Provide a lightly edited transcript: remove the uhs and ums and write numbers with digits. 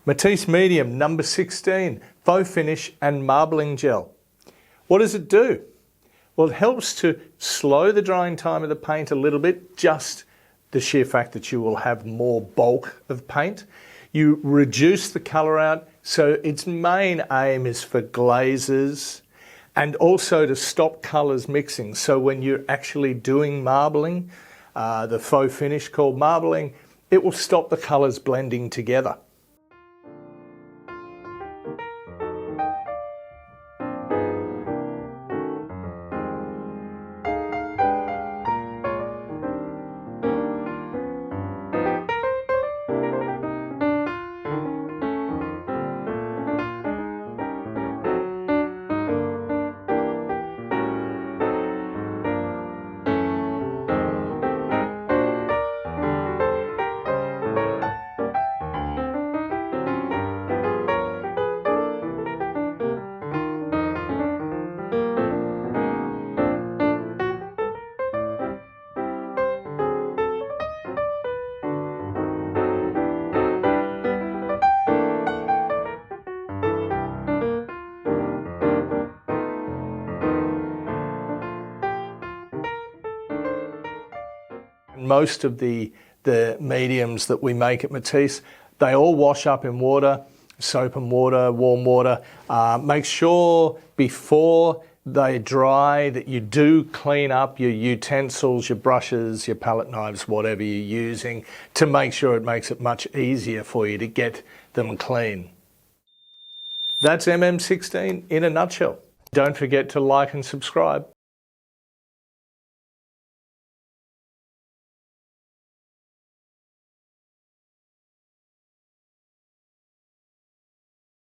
Matisse Medium number 16 Faux Finish and Marbling Gel. What does it do? Well, it helps to slow the drying time of the paint a little bit, just the sheer fact that you will have more bulk of paint. You reduce the colour out, so its main aim is for glazes and also to stop colours mixing. So when you're actually doing marbling, the faux finish called marbling, it will stop the colours blending together. Most of the mediums that we make at Matisse, they all wash up in water, soap and water, warm water. Make sure before they dry that you do clean up your utensils, your brushes, your palette knives, whatever you're using, to make sure it makes it much easier for you to get them clean. That's MM16 in a nutshell. Don't forget to like and subscribe.